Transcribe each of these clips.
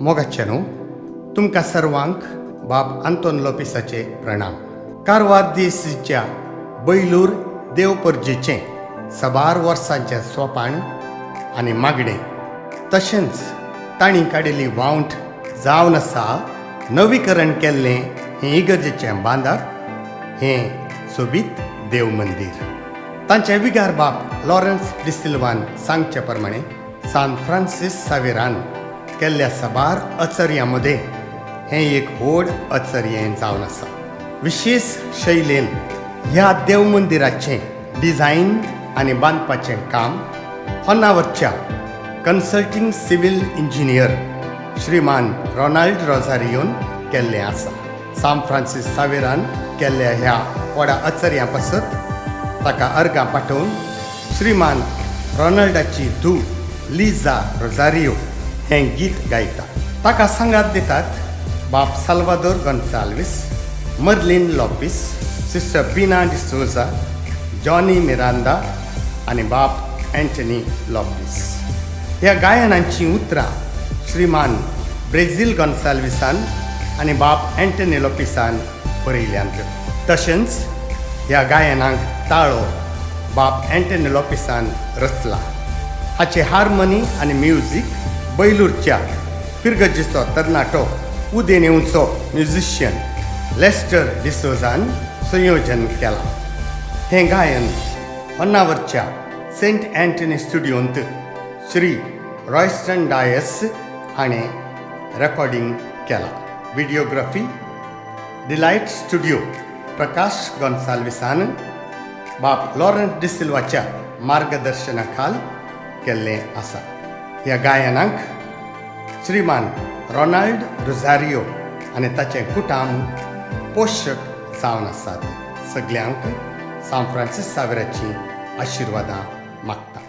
मोगाचेनो तुमकां सर्वांक बाब आंतोन लोपिसाचे प्रणाम. कारवार दिसच्या बैलूर देवपर्जेचें 12 वर्सांचें सोपान आनी मागणें तशेंच तांणी काडिल्ली वावंट जावन आसा नवीकरण केल्लें हें इगर्जेचें बांदप हें सोबीत देव मंदीर. तांचे विगार बाब लॉरेन्स डिसिल्वान सांगचे प्रमाणे सान फ्रांसीस सावेरान केल्ल्या साबार अचर्यां मदें हें एक व्हड अचर्यें जावन आसा. विशेश शैलेन ह्या देव मंदिराचें डिझायन आनी बांदपाचें काम होन्नावरच्या कन्सल्टिंग सिव्हिल इंजिनियर श्रीमान रोनाल्ड रोझारियोन केल्लें आसा. सान फ्रांसीस सावेरान केल्ल्या ह्या व्हडा अचर्यां पासत ताका अर्गां पाठोवन श्रीमान रोनाल्डाची धूव लिझा रोझारियो हें गीत गायता. ताका सांगात दितात बाब साल्वादोर गोन्साल्वीस, मर्लिन लॉपिस, सिस्टर बिना डिसोजा, जॉनी मिरांदा आनी बाब एंटनी लॉपिस. ह्या गायनांची उतरां श्रीमान ब्रेझील गोन्साल्विसान आनी बाब एंटनी लॉपिसान बरयल्यांत. तशेंच ह्या गायनांक ताळो बाब एंटनी लॉपिसान रचला. हाचे हार्मोनी आनी म्युझीक बैलूरच्या फिरगजेचो तरणाटो उदेनेवचो म्युझिशियन लेस्टर डिसोजान संयोजन केलां. हें गायन होन्नावरच्या सेंट एंटनी स्टुडियोंत श्री रॉयस्टन डायस हाणें रेकॉर्डिंग केलां. व्हिडिओग्राफी डिलायट स्टुडियो प्रकाश गोन्साल्विसान बाब लॉरेन्स डिसिल्वाच्या मार्गदर्शना खाल केल्लें आसा. ह्या गायनाक श्रीमान रोनाल्ड रोझारियो आनी ताचें कुटुंब पोशक जावन आसात. सगल्यांक सान फ्रांसीस सावेराची आशिर्वादां मागता.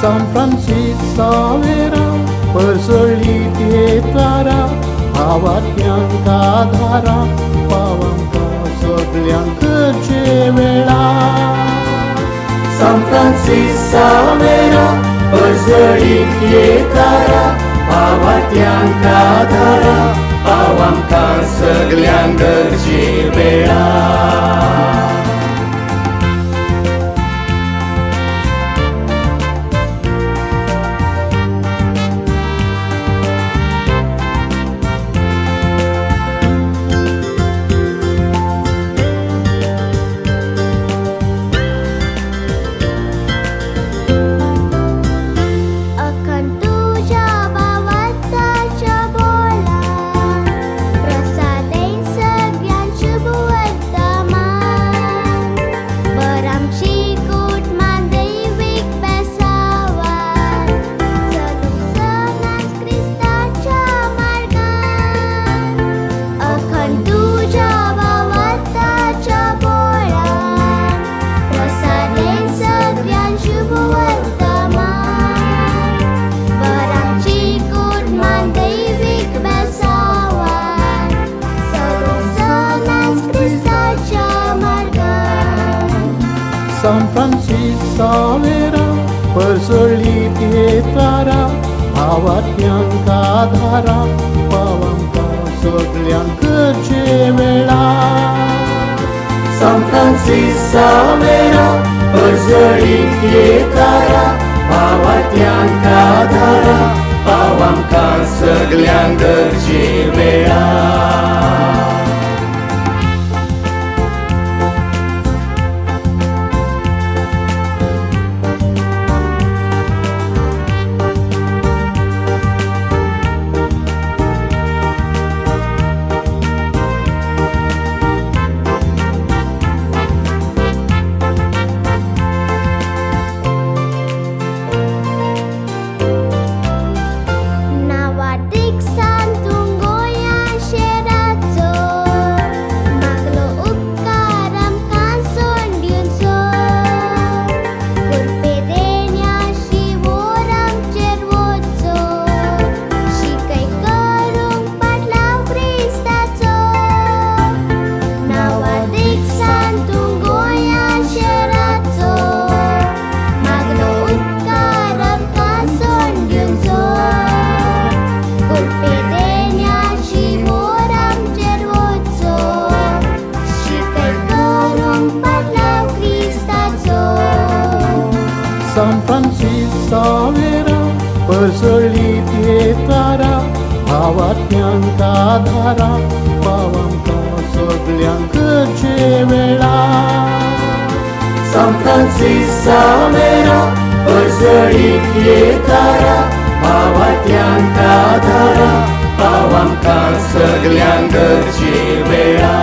San Francisco Savera, पर्सळी तेतारा, भावात्यांक आधारा, पावांका सगल्यांक वेळा. San Francisco Savera, पर्सळी तेतारा, भावात्यांक आधारा, पावांका सगल्यांक वेळा. Prasada sagyan shubuat dama. San Francisco पर्सळीत येतारा भावात्यांका धारा पावांका सगळ्यांकचे वेळा San Francisco पर्सळीत येतारा भावात्यांका धारा पावांका सगळ्यांकचे वेळा San Francisco पर्सळीत येतारा भावात्यांका धारा पावांका सगळ्यांकचे वेळा San Francisco पर्सळीत येतारा भावात्यांका धारा पावांका सगळ्यांकचे वेळा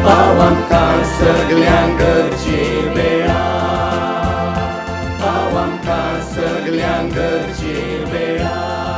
पावांका सगळ्यांकचे वेळा पावांका सगळ्यांकचे वेळा